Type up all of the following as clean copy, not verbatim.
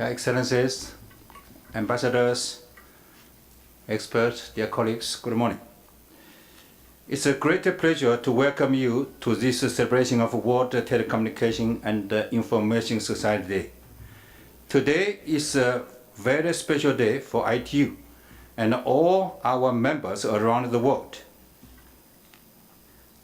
Your Excellencies, Ambassadors, experts, dear colleagues, good morning. It's a great pleasure to welcome you to this celebration of World Telecommunication and Information Society Day. Today is a very special day for ITU and all our members around the world.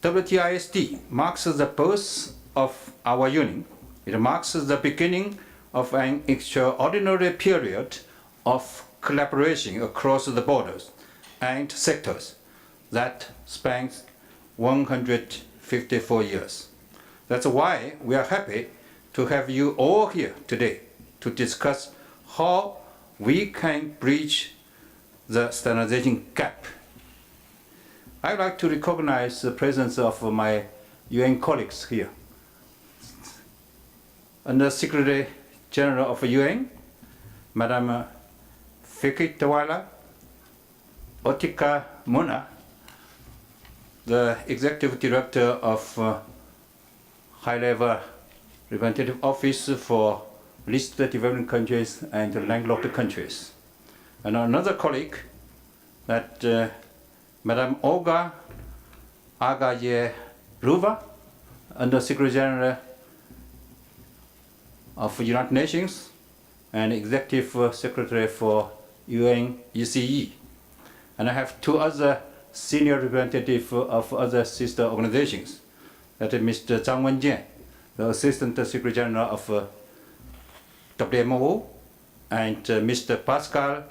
WTISD marks the birth of our union. It marks the beginning of an extraordinary period of collaboration across the borders and sectors that spans 154 years. That's why we are happy to have you all here today to discuss how we can bridge the standardization gap. I'd like to recognize the presence of my UN colleagues here. Under Secretary General of UN, Madam Fikitawala Otika Muna, the Executive Director of High-Level Representative Office for Least Developed Countries and Landlocked Countries. And another colleague, that Madam Olga Agayeruva, Under Secretary General of United Nations and Executive Secretary for UN ECE. And I have two other senior representatives of other sister organizations. That is Mr. Zhang Wenjian, the Assistant Secretary General of WMO, and Mr. Pascal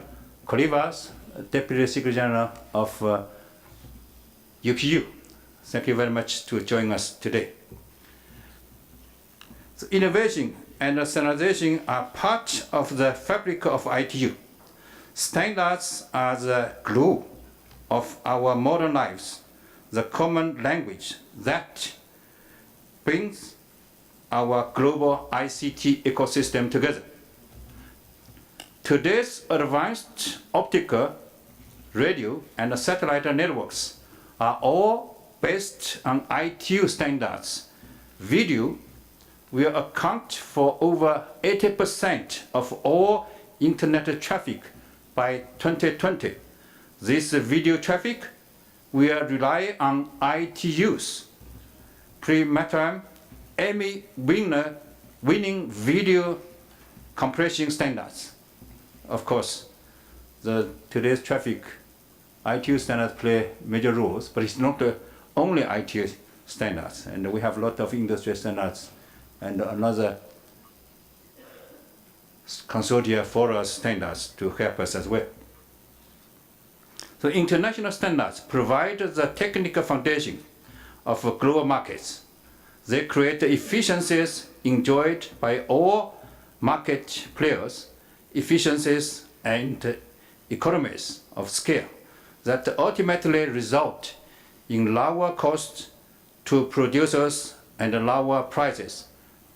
Colivas, Deputy Secretary General of UPU. Thank you very much to join us today. So innovation and standardization are part of the fabric of ITU. Standards are the glue of our modern lives, the common language that brings our global ICT ecosystem together. Today's advanced optical, radio, and satellite networks are all based on ITU standards. Video will account for over 80% of all internet traffic by 2020. This video traffic will rely on ITU's pre-maritime Emmy winning video compression standards. Of course, today's traffic, ITU standards play major roles, but it's not the only ITU standards, and we have a lot of industry standards and another consortia for us standards to help us as well. So international standards provide the technical foundation of global markets. They create efficiencies enjoyed by all market players, efficiencies and economies of scale that ultimately result in lower costs to producers and lower prices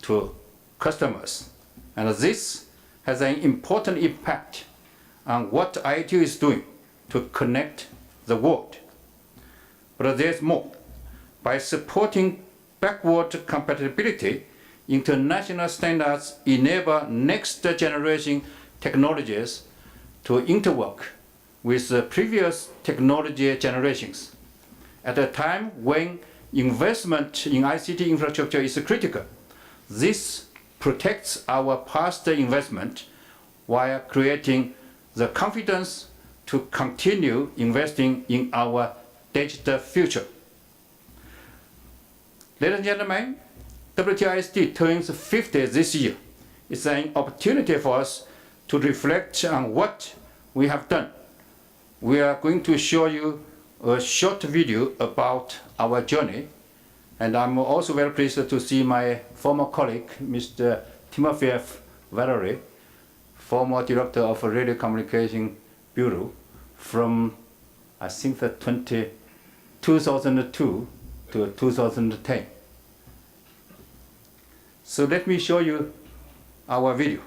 to customers. And this has an important impact on what ITU is doing to connect the world. But there's more. By supporting backward compatibility, international standards enable next generation technologies to interwork with the previous technology generations. At a time when investment in ICT infrastructure is critical, this protects our past investment while creating the confidence to continue investing in our digital future. Ladies and gentlemen, WTISD turns 50 this year. It's an opportunity for us to reflect on what we have done. We are going to show you a short video about our journey, and I'm also very pleased to see my former colleague, Mr. Timofeyev Valery, former director of Radio Communication Bureau from, I think, 2002 to 2010. So let me show you our video.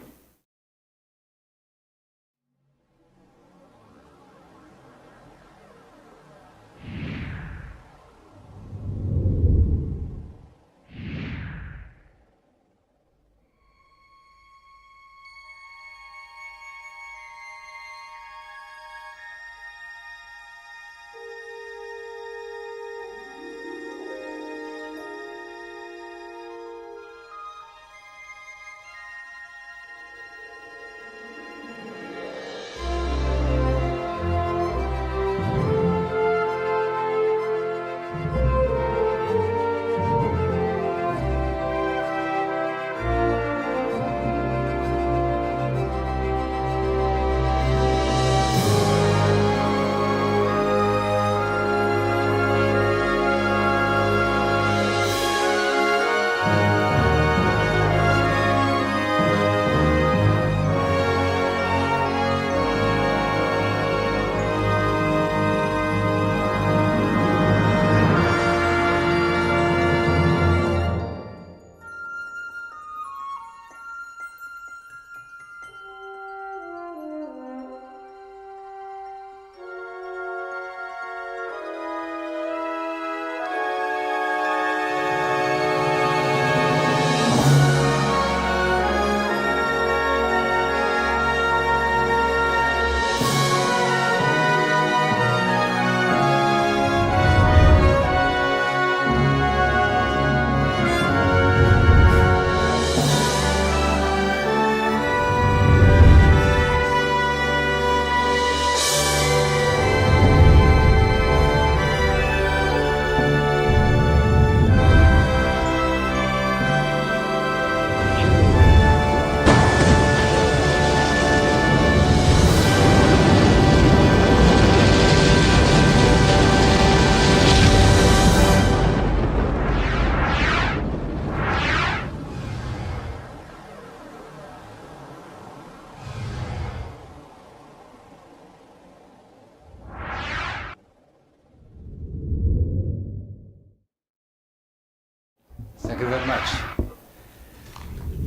Thank you very much.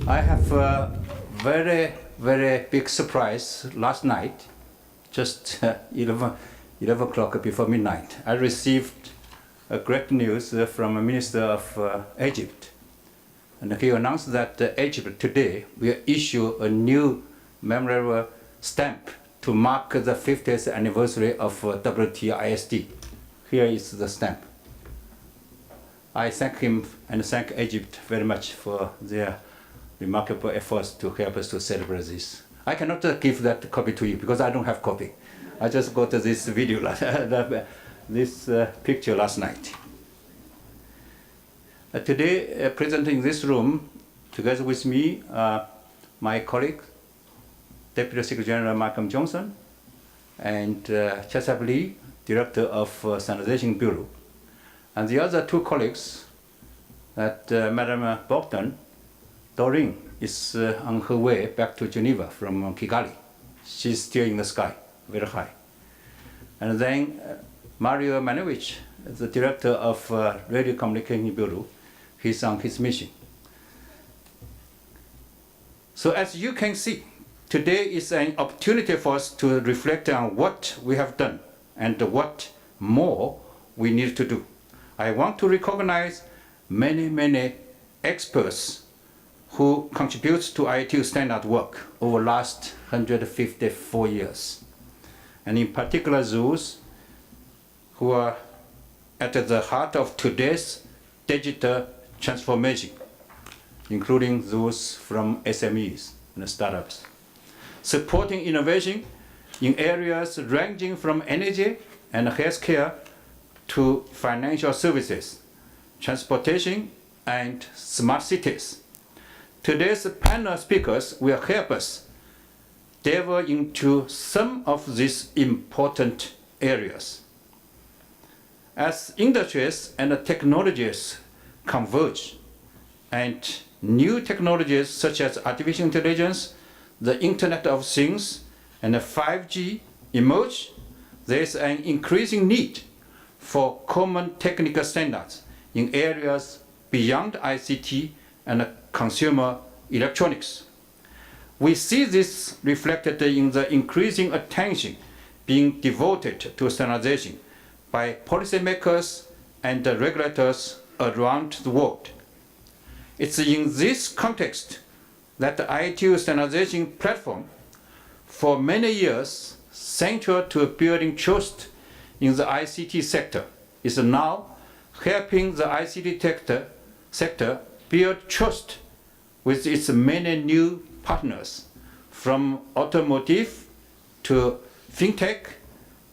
I have a very, very big surprise last night, just 11 o'clock before midnight. I received a great news from a minister of Egypt. And he announced that Egypt today will issue a new memorial stamp to mark the 50th anniversary of WTISD. Here is the stamp. I thank him and thank Egypt very much for their remarkable efforts to help us to celebrate this. I cannot give that copy to you because I don't have copy. I just got this video, this picture last night. Today, present in this room, together with me, my colleague, Deputy Secretary General Malcolm Johnson, and Chesab Lee, Director of Standardization Bureau. And the other two colleagues, that Madam Bogdan, Doreen, is on her way back to Geneva from Kigali. She's still in the sky, very high. And then Mario Manovich, the Director of Radio Communication Bureau, he's on his mission. So as you can see, today is an opportunity for us to reflect on what we have done and what more we need to do. I want to recognize many experts who contribute to ITU standard work over the last 154 years. And in particular those who are at the heart of today's digital transformation, including those from SMEs and startups, supporting innovation in areas ranging from energy and healthcare to financial services, transportation, and smart cities. Today's panel speakers will help us delve into some of these important areas. As industries and technologies converge and new technologies such as artificial intelligence, the Internet of Things, and 5G emerge, there is an increasing need for common technical standards in areas beyond ICT and consumer electronics. We see this reflected in the increasing attention being devoted to standardization by policymakers and regulators around the world. It's in this context that the ITU standardization platform, for many years central to building trust in the ICT sector, is now helping the ICT sector build trust with its many new partners, from automotive to fintech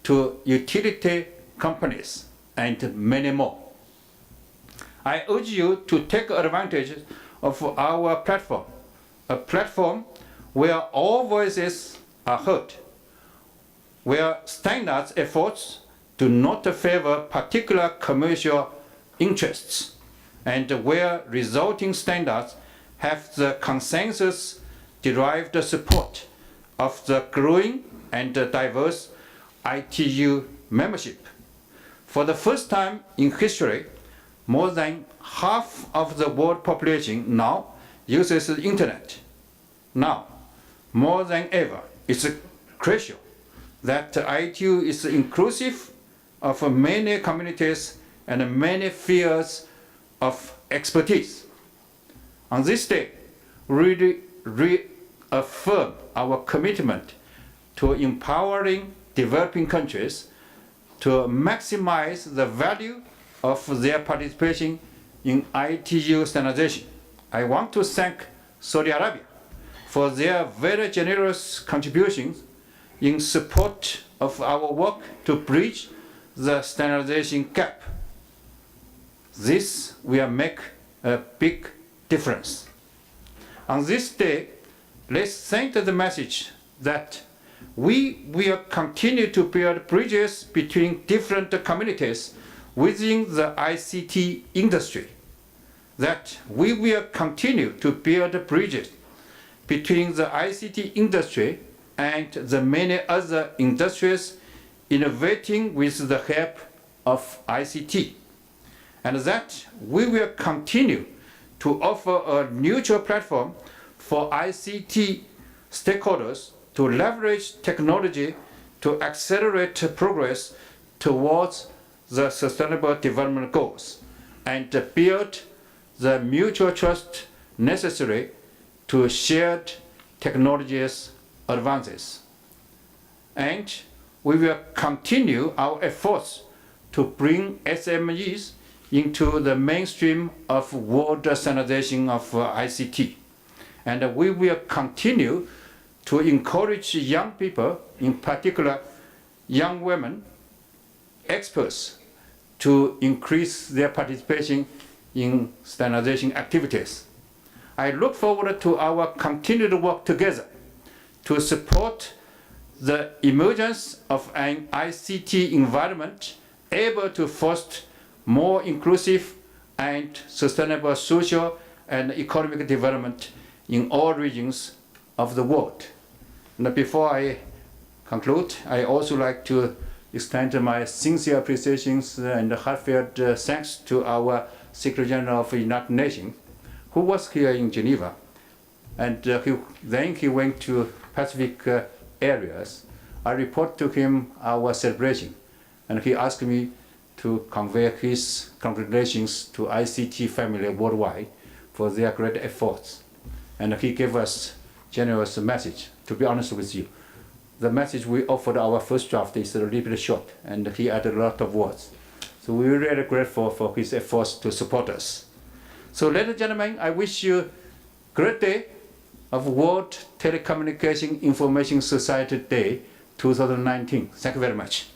to utility companies and many more. I urge you to take advantage of our platform, a platform where all voices are heard, where standards efforts do not favor particular commercial interests, and where resulting standards have the consensus-derived support of the growing and diverse ITU membership. For the first time in history, more than half of the world population now uses the internet. Now, more than ever, it's crucial that ITU is inclusive of many communities and many fields of expertise. On this day, we reaffirm our commitment to empowering developing countries to maximize the value of their participation in ITU standardization. I want to thank Saudi Arabia for their very generous contributions in support of our work to bridge the standardization gap. This will make a big difference. On this day, let's send the message that we will continue to build bridges between different communities within the ICT industry, that we will continue to build bridges between the ICT industry and the many other industries innovating with the help of ICT, and that we will continue to offer a neutral platform for ICT stakeholders to leverage technology to accelerate progress towards the Sustainable Development Goals and build the mutual trust necessary to shared technologies advances. And we will continue our efforts to bring SMEs into the mainstream of world standardization of ICT. And we will continue to encourage young people, in particular young women, experts, to increase their participation in standardization activities. I look forward to our continued work together to support the emergence of an ICT environment able to foster more inclusive and sustainable social and economic development in all regions of the world. And before I conclude, I also like to extend my sincere appreciations and heartfelt thanks to our Secretary General of the United Nations, who was here in Geneva, and then he went to Pacific areas. I report to him our celebration, and he asked me to convey his congratulations to ICT family worldwide for their great efforts. And he gave us generous message. To be honest with you, the message we offered our first draft is a little bit short, and he added a lot of words. So we're really grateful for his efforts to support us. So ladies and gentlemen, I wish you a great day of World Telecommunication Information Society Day 2019. Thank you very much.